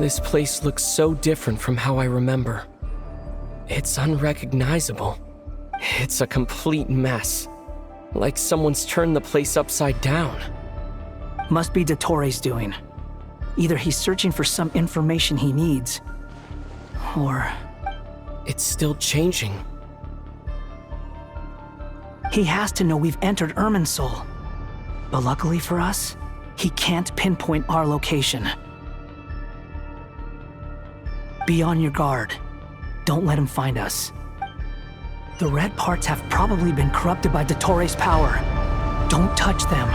This place looks so different from how I remember. It's unrecognizable. It's a complete mess. Like someone's turned the place upside down. Must be Dottoro's doing. Either he's searching for some information he needs, or... It's still changing. He has to know we've entered Irminsul. But luckily for us, he can't pinpoint our location. Be on your guard. Don't let him find us. The red parts have probably been corrupted by Dottoro's power. Don't touch them,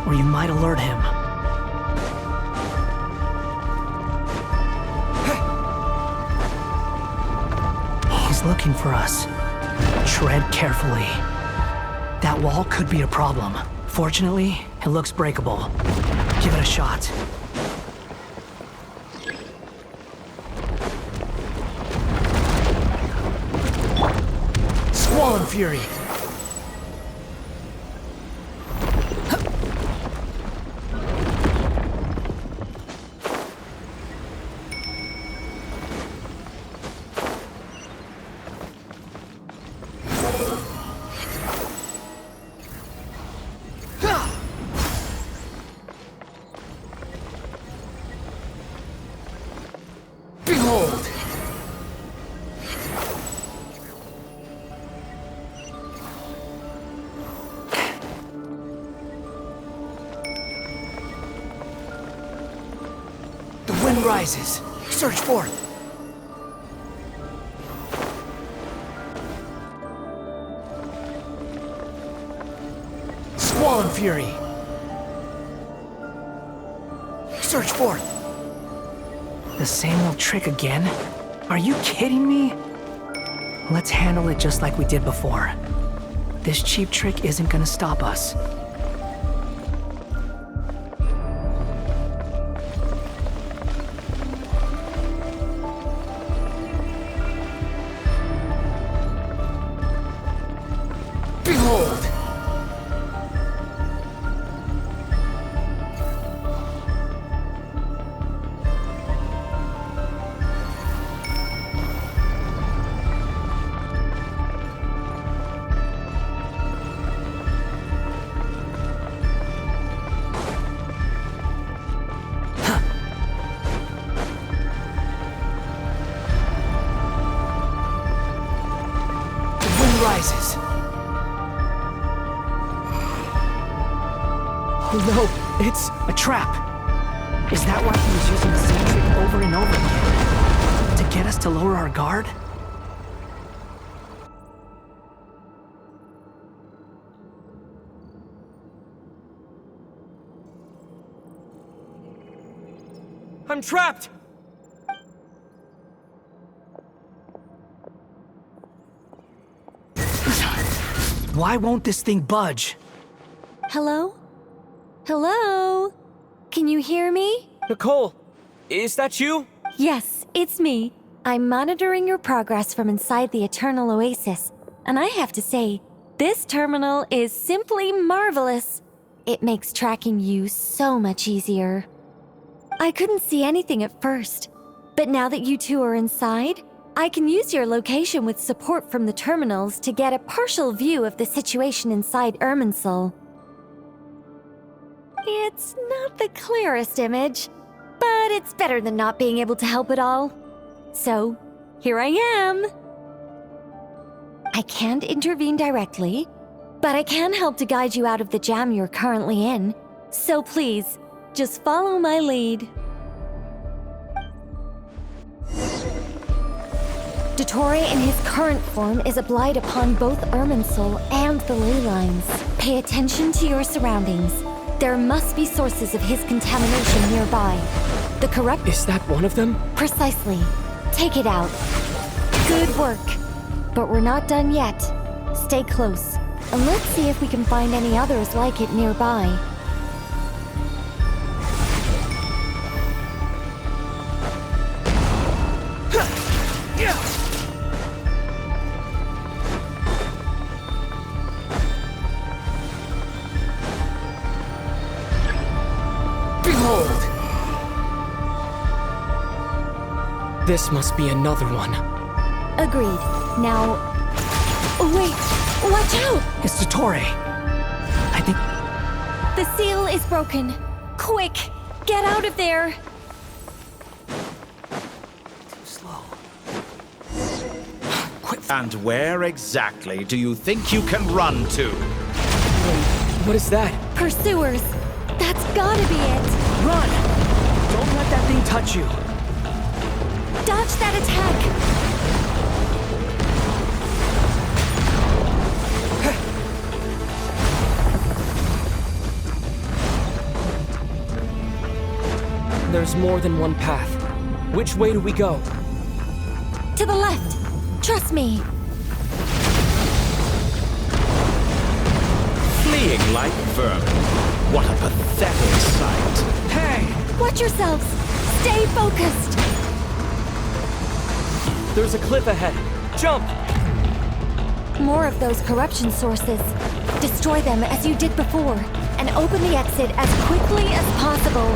or you might alert him. He's looking for us. Tread carefully. That wall could be a problem. Fortunately, it looks breakable. Give it a shot. Squall Fury! Behold! The wind rises. Search forth. Squall and Fury. Search forth. The same old trick again? Are you kidding me? Let's handle it just like we did before. This cheap trick isn't gonna stop us. Behold! Rises. Oh no, it's a trap. Is that why he was using the same trick over and over again? To get us to lower our guard? I'm trapped! Why won't this thing budge? Hello? Hello? Can you hear me? Nicole, is that you? Yes, it's me. I'm monitoring your progress from inside the Eternal Oasis, and I have to say, this terminal is simply marvelous. It makes tracking you so much easier. I couldn't see anything at first, but now that you two are inside, I can use your location with support from the terminals to get a partial view of the situation inside Irminsul. It's not the clearest image, but it's better than not being able to help at all. So, here I am. I can't intervene directly, but I can help to guide you out of the jam you're currently in. So please, just follow my lead. Dottore in his current form is a blight upon both Irminsul and the ley lines. Pay attention to your surroundings. There must be sources of his contamination nearby. The corrupt... Is that one of them? Precisely. Take it out. Good work. But we're not done yet. Stay close, and let's see if we can find any others like it nearby. Behold! This must be another one. Agreed. Now... Wait! Watch out! It's Dottore. I think... The seal is broken. Quick! Get out of there! Too slow. And where exactly do you think you can run to? What is that? Pursuers! That's gotta be it! Run! Don't let that thing touch you. Dodge that attack! There's more than one path. Which way do we go? To the left! Trust me! Fleeing like vermin. What a pathetic sight. Hey! Watch yourselves! Stay focused! There's a cliff ahead. Jump! More of those corruption sources. Destroy them as you did before, and open the exit as quickly as possible.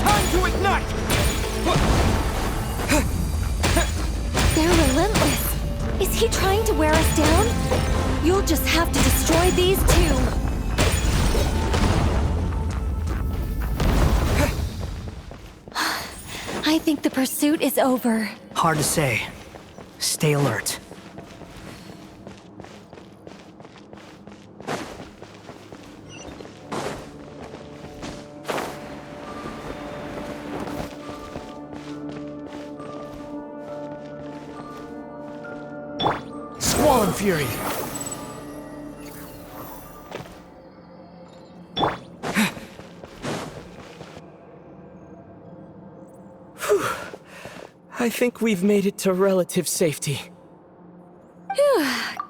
Time to ignite! They're relentless. Is he trying to wear us down? You'll just have to destroy these two. I think the pursuit is over. Hard to say. Stay alert. Squall Fury! I think we've made it to relative safety.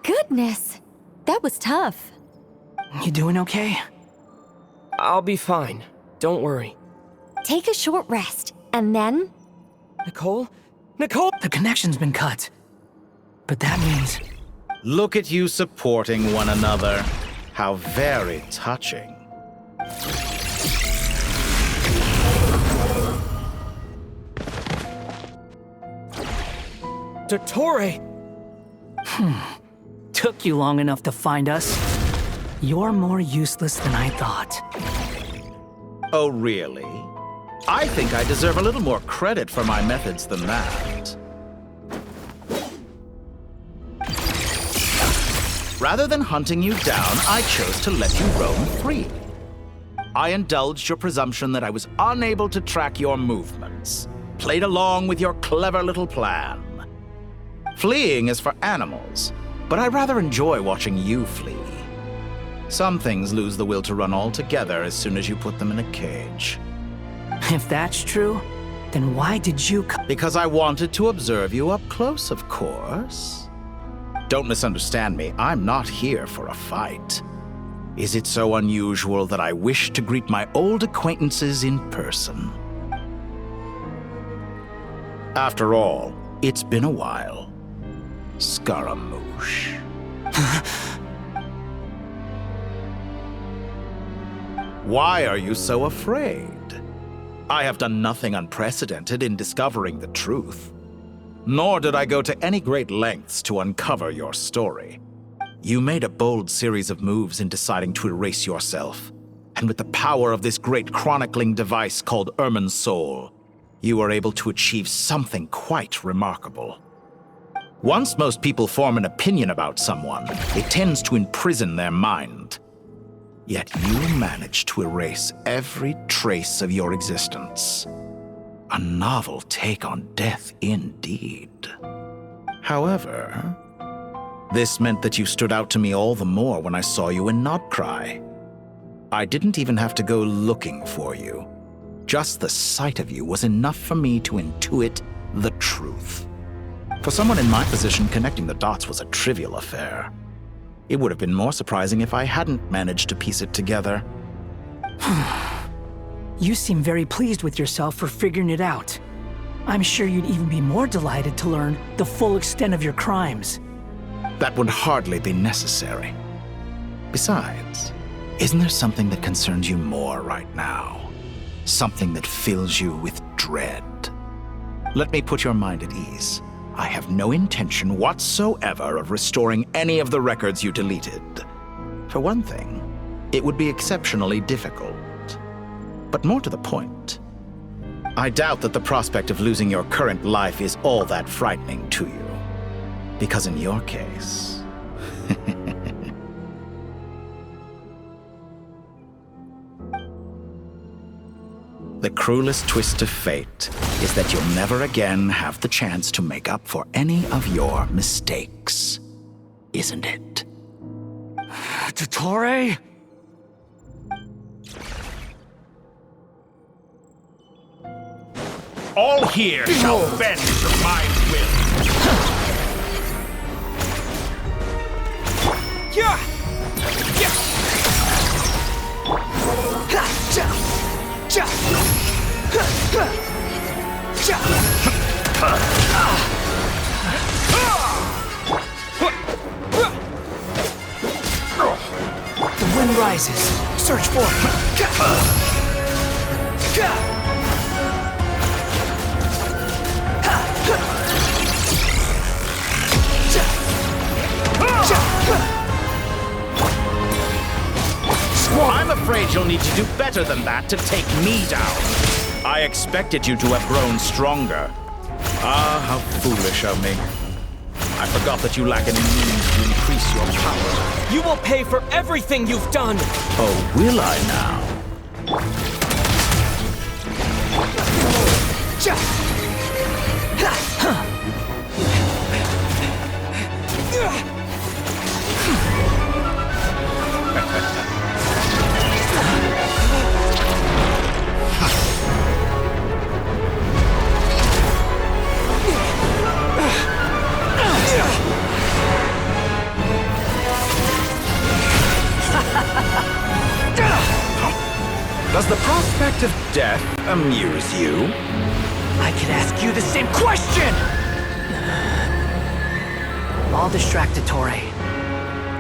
Goodness, that was tough. You doing okay? I'll be fine. Don't worry. Take a short rest, and then... Nicole? Nicole! The connection's been cut. But that means... Look at you supporting one another. How very touching. Dottore! Took you long enough to find us. You're more useless than I thought. Oh, really? I think I deserve a little more credit for my methods than that. Rather than hunting you down, I chose to let you roam free. I indulged your presumption that I was unable to track your movements, played along with your clever little plan. Fleeing is for animals, but I rather enjoy watching you flee. Some things lose the will to run altogether as soon as you put them in a cage. If that's true, then why did you Because I wanted to observe you up close, of course. Don't misunderstand me, I'm not here for a fight. Is it so unusual that I wish to greet my old acquaintances in person? After all, it's been a while. Scaramouche. Why are you so afraid? I have done nothing unprecedented in discovering the truth. Nor did I go to any great lengths to uncover your story. You made a bold series of moves in deciding to erase yourself. And with the power of this great chronicling device called Irmin's Soul, you were able to achieve something quite remarkable. Once most people form an opinion about someone, it tends to imprison their mind. Yet you managed to erase every trace of your existence. A novel take on death indeed. However, this meant that you stood out to me all the more when I saw you in Nobcry. I didn't even have to go looking for you. Just the sight of you was enough for me to intuit the truth. For someone in my position, connecting the dots was a trivial affair. It would have been more surprising if I hadn't managed to piece it together. You seem very pleased with yourself for figuring it out. I'm sure you'd even be more delighted to learn the full extent of your crimes. That would hardly be necessary. Besides, isn't there something that concerns you more right now? something that fills you with dread. Let me put your mind at ease. I have no intention whatsoever of restoring any of the records you deleted. For one thing, it would be exceptionally difficult. But more to the point, I doubt that the prospect of losing your current life is all that frightening to you. Because in your case... the cruelest twist of fate is that you'll never again have the chance to make up for any of your mistakes. Isn't it? Dottore? All here shall bend to my will. Yeah! The wind rises. Search for it. I'm afraid you'll need to do better than that to take me down. I expected you to have grown stronger. Ah, how foolish of me. I forgot that you lack any means to increase your power. You will pay for everything you've done! Oh, will I now? Does the prospect of death amuse you? I could ask you the same question! I'll distract Dottore.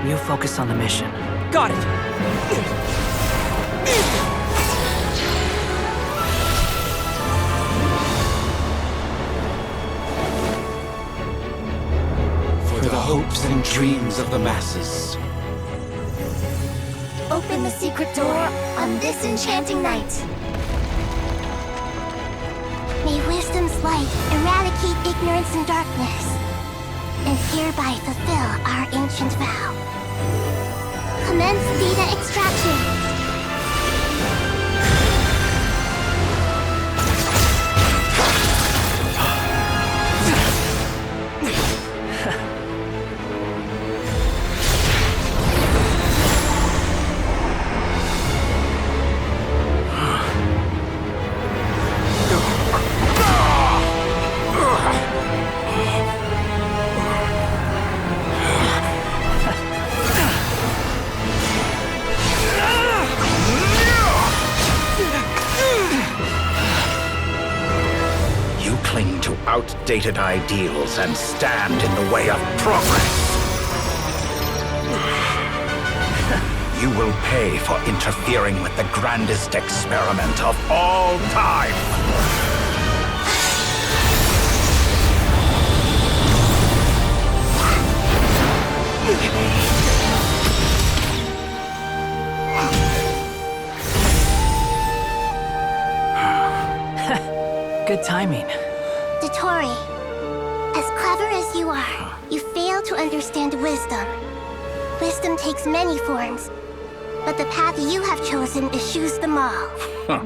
You focus on the mission. Got it! For the hopes and dreams of the masses. Open the secret door on this enchanting night. May wisdom's light eradicate ignorance and darkness, and hereby fulfill our ancient vow. Commence data extraction. Outdated ideals and stand in the way of progress. You will pay for interfering with the grandest experiment of all time. Good timing. Dottore, as clever as you are, you fail to understand wisdom. Wisdom takes many forms, but the path you have chosen eschews them all. Huh.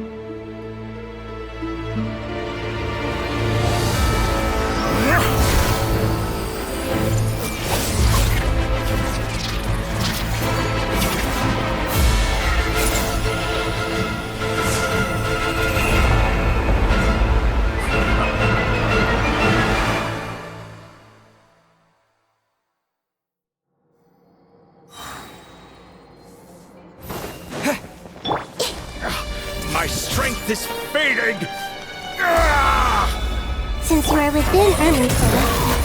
My strength is fading! Since you are within Irminsul,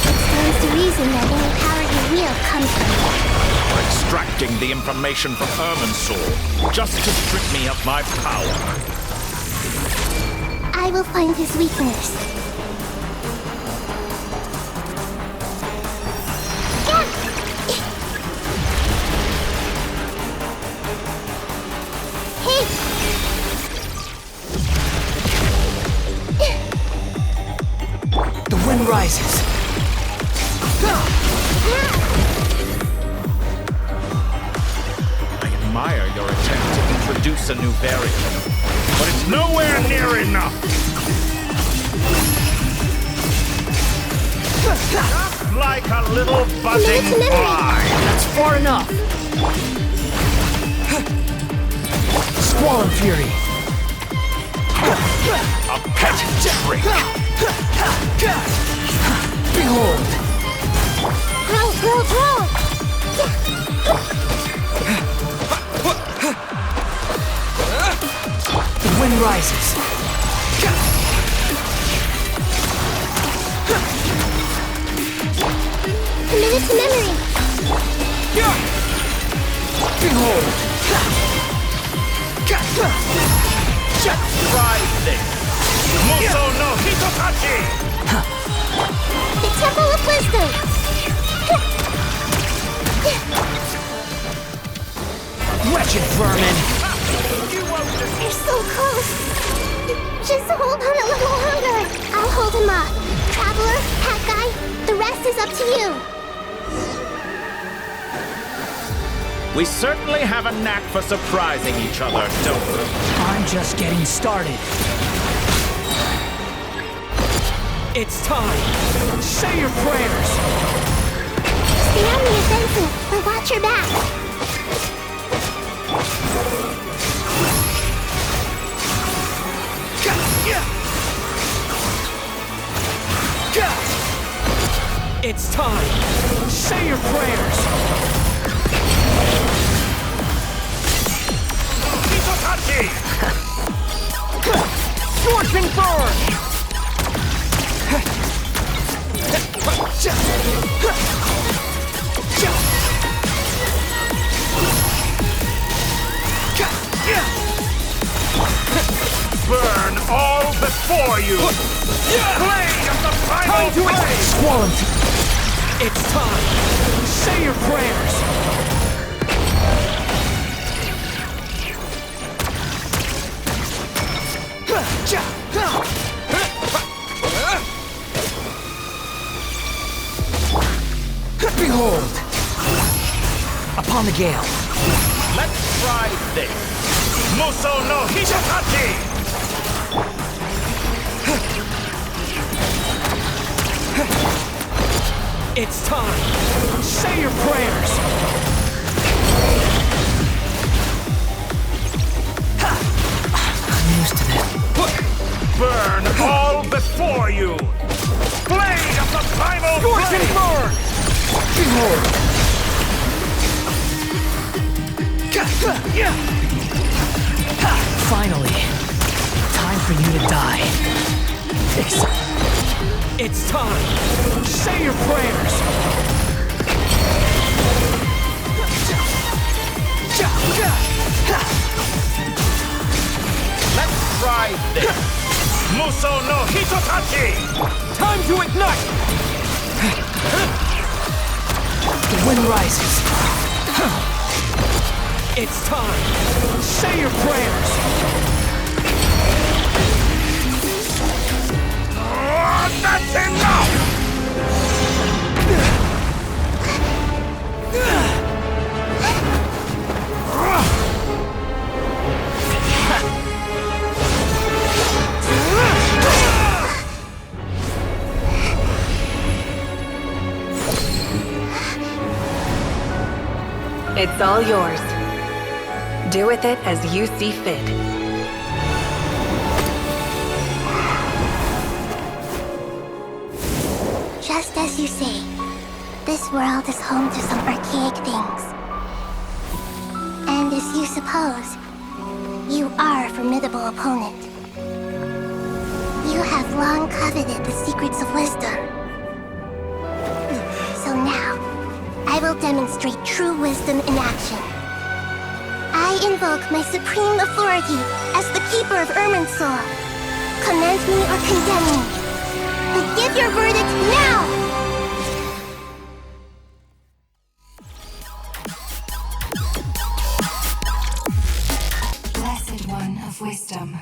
it stands to reason that any power you wield comes from you. You're extracting the information from Irminsul just to strip me of my power. I will find his weakness. Hey! The wind rises. I admire your attempt to introduce a new variant, but it's nowhere near enough. Just like a little buzzing fly. That's far enough. Squall and Fury. A pet trick. Behold. Roll, roll, roll! The wind rises. Commit to memory! Behold. Try this. Muso no Hitokachi. The Temple of Wisdom! Wretched vermin. They're so close! Just hold on a little longer! I'll hold him off. Traveler, Hat Guy, the rest is up to you! We certainly have a knack for surprising each other, don't we? I'm just getting started. It's time. Say your prayers. Stay on the offensive, but watch your back! It's time. Say your prayers. Hitokachi! Scorching burn! Burn all before you! Blade of the primal blade! Squall and Fury. It's time. Say your prayers. Behold. Upon the gale. Let's try this. Muso no Hitokachi! It's time. Say your prayers. I'm used to this. Burn all before you! Blade of the primal Scorching blade! burn! Behold. Finally, time for you to die. It's time. Say your prayers. Let's try this. Muso no Hitokachi! Time to ignite. The wind rises. It's time. Say your prayers. Oh, that's enough! It's all yours. Do with it as you see fit. Just as you say, this world is home to some archaic things. And as you suppose, you are a formidable opponent. You have long coveted the secrets of wisdom. So now, I will demonstrate true wisdom in action. I invoke my supreme authority as the Keeper of Irminsul. Commend me or condemn me. But give your verdict now! Blessed One of Wisdom,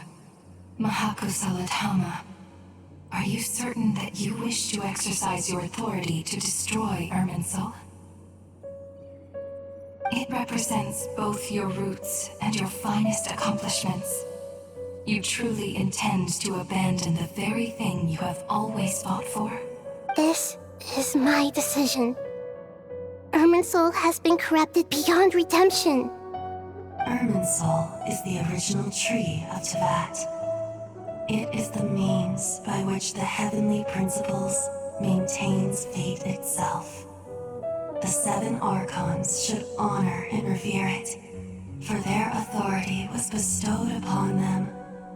Mahakusaladhama, are you certain that you wish to exercise your authority to destroy Irminsul? It represents both your roots and your finest accomplishments. You truly intend to abandon the very thing you have always fought for? This is my decision. Irminsul has been corrupted beyond redemption. Irminsul is the original tree of Tevat. It is the means by which the heavenly principles maintains fate itself. The 7 Archons should honor and revere it, for their authority was bestowed upon them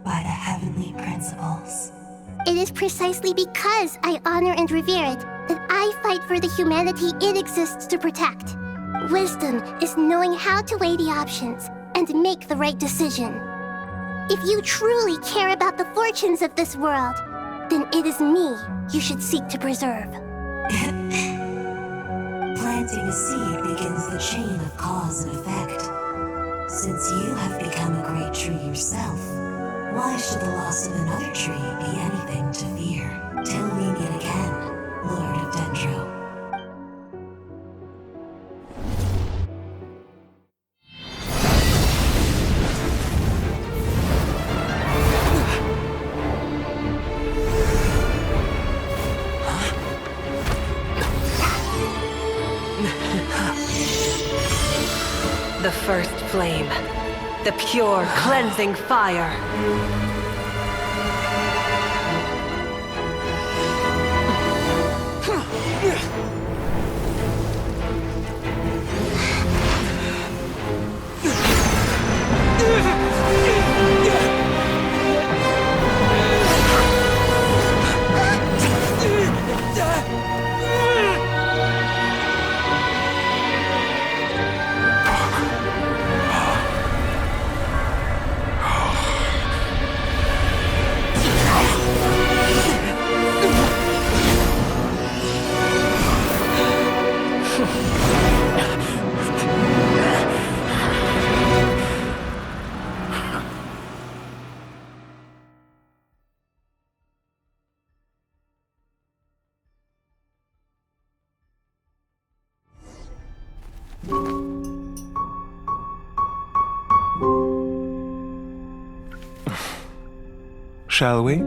by the heavenly principles. It is precisely because I honor and revere it that I fight for the humanity it exists to protect. Wisdom is knowing how to weigh the options and make the right decision. If you truly care about the fortunes of this world, then it is me you should seek to preserve. Planting a seed begins the chain of cause and effect. Since you have become a great tree yourself, why should the loss of another tree be anything to fear? Till we meet again, Lord of Dendro. The first flame. The pure, cleansing fire. Shall we?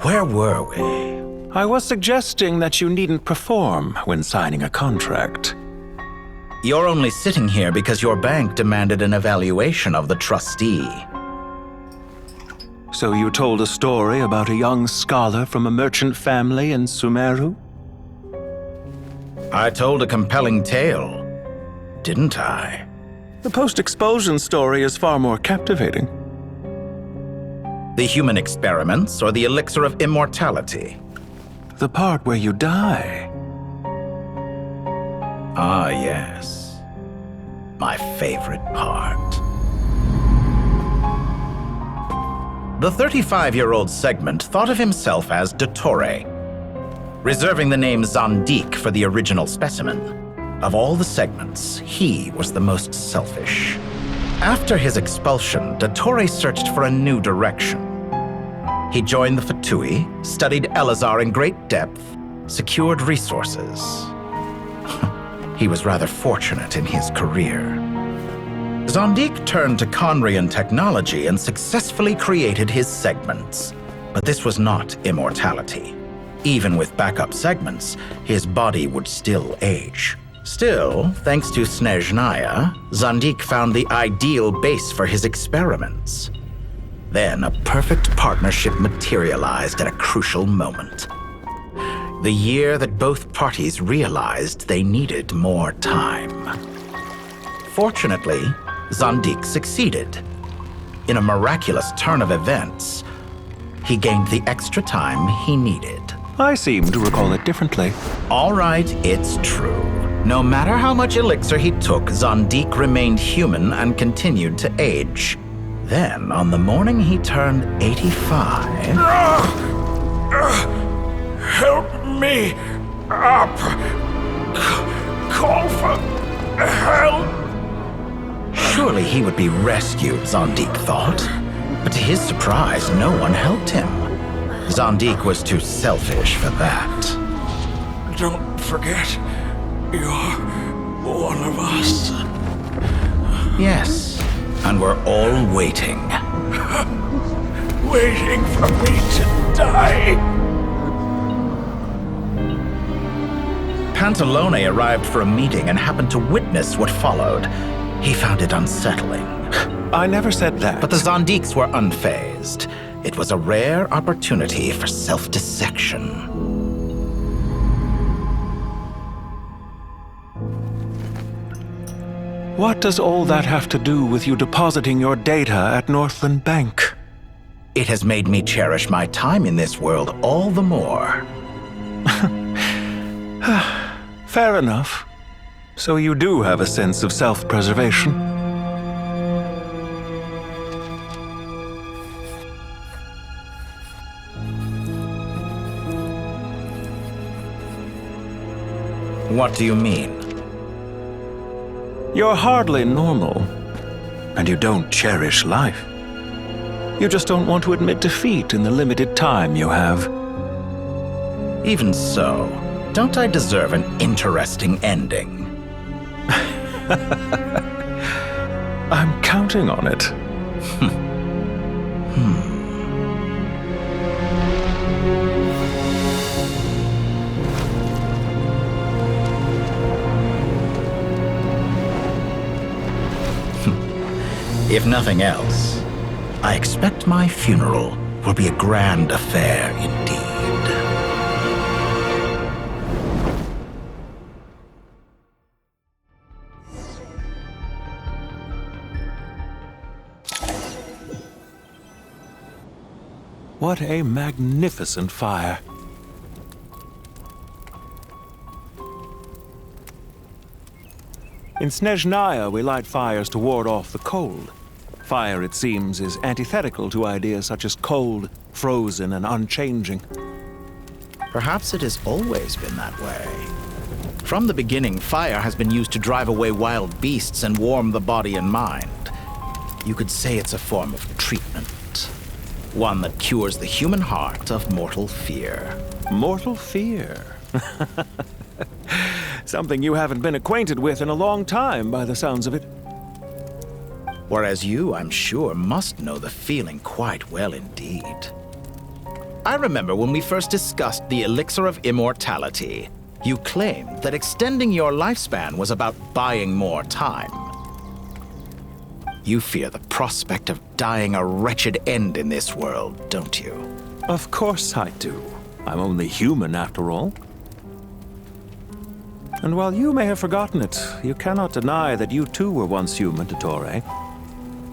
Where were we? I was suggesting that you needn't perform when signing a contract. You're only sitting here because your bank demanded an evaluation of the trustee. So you told a story about a young scholar from a merchant family in Sumeru? I told a compelling tale, didn't I? The post-expulsion story is far more captivating. The human experiments or the elixir of immortality? The part where you die. Ah, yes. My favorite part. The 35-year-old Segment thought of himself as Dottore, reserving the name Zandik for the original specimen. Of all the Segments, he was the most selfish. After his expulsion, Dottore searched for a new direction. He joined the Fatui, studied Elazar in great depth, secured resources. He was rather fortunate in his career. Zandik turned to Conrian technology and successfully created his segments. But this was not immortality. Even with backup segments, his body would still age. Still, thanks to Snezhnaya, Zandik found the ideal base for his experiments. Then a perfect partnership materialized at a crucial moment. The year that both parties realized they needed more time. Fortunately, Zandik succeeded. In a miraculous turn of events, he gained the extra time he needed. I seem to recall it differently. All right, it's true. No matter how much elixir he took, Zandik remained human and continued to age. Then, on the morning he turned 85... Help me up! Call for help! Surely he would be rescued, Zondik thought. But to his surprise, no one helped him. Zondik was too selfish for that. Don't forget, you're one of us. Yes, and we're all waiting. Waiting for me to die. Pantalone arrived for a meeting and happened to witness what followed. He found it unsettling. I never said that. But the Zondiks were unfazed. It was a rare opportunity for self-dissection. What does all that have to do with you depositing your data at Northland Bank? It has made me cherish my time in this world all the more. Fair enough. So you do have a sense of self-preservation. What do you mean? You're hardly normal, and you don't cherish life. You just don't want to admit defeat in the limited time you have. Even so, don't I deserve an interesting ending? I'm counting on it. If nothing else, I expect my funeral will be a grand affair indeed. What a magnificent fire. In Snezhnaya, we light fires to ward off the cold. Fire, it seems, is antithetical to ideas such as cold, frozen, and unchanging. Perhaps it has always been that way. From the beginning, fire has been used to drive away wild beasts and warm the body and mind. You could say it's a form of treatment. One that cures the human heart of mortal fear. Mortal fear? Something you haven't been acquainted with in a long time, by the sounds of it. Whereas you, I'm sure, must know the feeling quite well indeed. I remember when we first discussed the elixir of immortality, you claimed that extending your lifespan was about buying more time. You fear the prospect of dying a wretched end in this world, don't you? Of course I do. I'm only human, after all. And while you may have forgotten it, you cannot deny that you too were once human, Dottore.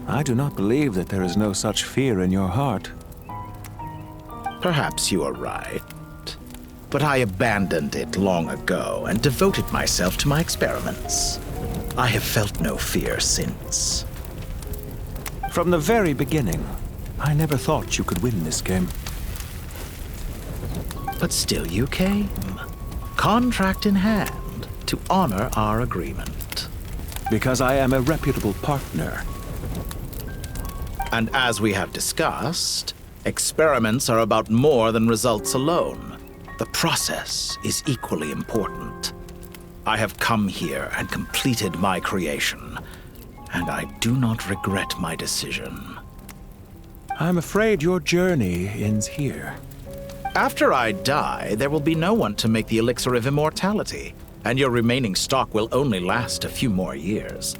I do not believe that there is no such fear in your heart. Perhaps you are right. But I abandoned it long ago and devoted myself to my experiments. I have felt no fear since. From the very beginning, I never thought you could win this game. But still you came, contract in hand, to honor our agreement. Because I am a reputable partner. And as we have discussed, experiments are about more than results alone. The process is equally important. I have come here and completed my creation, and I do not regret my decision. I'm afraid your journey ends here. After I die, there will be no one to make the elixir of immortality, and your remaining stock will only last a few more years.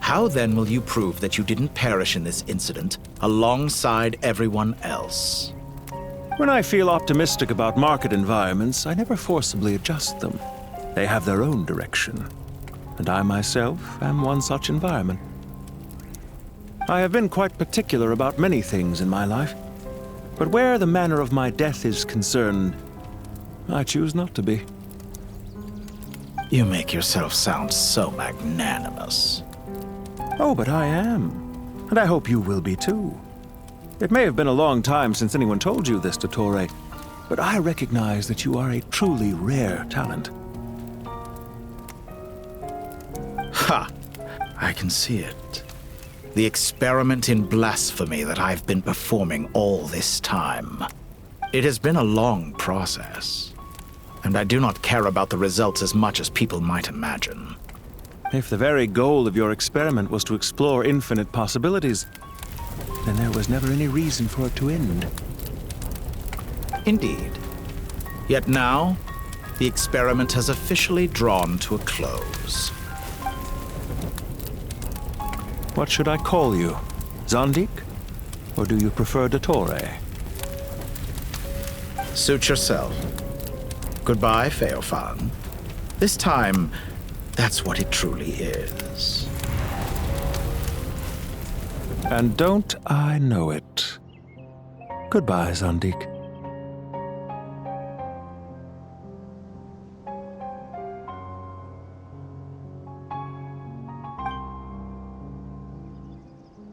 How then will you prove that you didn't perish in this incident alongside everyone else? When I feel optimistic about market environments, I never forcibly adjust them. They have their own direction, and I myself am one such environment. I have been quite particular about many things in my life, but where the manner of my death is concerned, I choose not to be. You make yourself sound so magnanimous. Oh, but I am. And I hope you will be too. It may have been a long time since anyone told you this, Dottore, but I recognize that you are a truly rare talent. Ha! I can see it. The experiment in blasphemy that I've been performing all this time. It has been a long process, and I do not care about the results as much as people might imagine. If the very goal of your experiment was to explore infinite possibilities, then there was never any reason for it to end. Indeed. Yet now, the experiment has officially drawn to a close. What should I call you? Zondik? Or do you prefer Dottore? Suit yourself. Goodbye, Feofan. This time, that's what it truly is. And don't I know it? Goodbye, Zondik.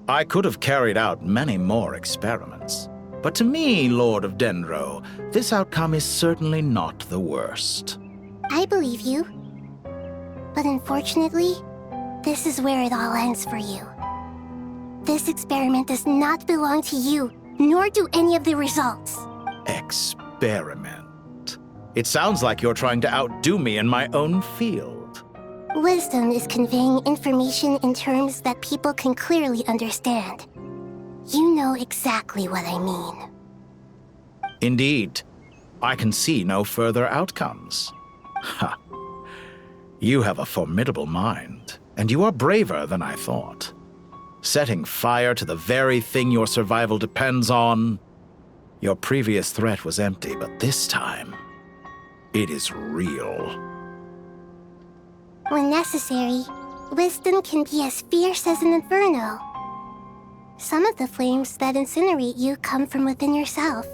I could have carried out many more experiments. But to me, Lord of Dendro, this outcome is certainly not the worst. I believe you. But unfortunately, this is where it all ends for you. This experiment does not belong to you, nor do any of the results. Experiment? It sounds like you're trying to outdo me in my own field. Wisdom is conveying information in terms that people can clearly understand. You know exactly what I mean. Indeed. I can see no further outcomes. Ha! You have a formidable mind, and you are braver than I thought. Setting fire to the very thing your survival depends on. Your previous threat was empty, but this time, it is real. When necessary, wisdom can be as fierce as an inferno. Some of the flames that incinerate you come from within yourself.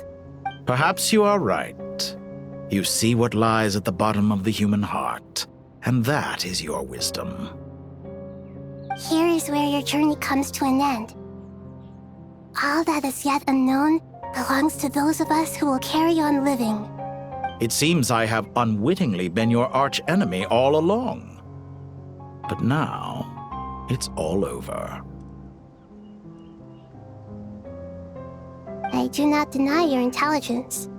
Perhaps you are right. You see what lies at the bottom of the human heart, and that is your wisdom. Here is where your journey comes to an end. All that is yet unknown belongs to those of us who will carry on living. It seems I have unwittingly been your arch-enemy all along. But now, it's all over. I do not deny your intelligence.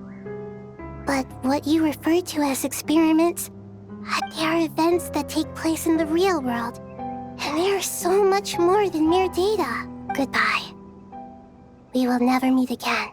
But what you refer to as experiments, they are events that take place in the real world. And they are so much more than mere data. Goodbye. We will never meet again.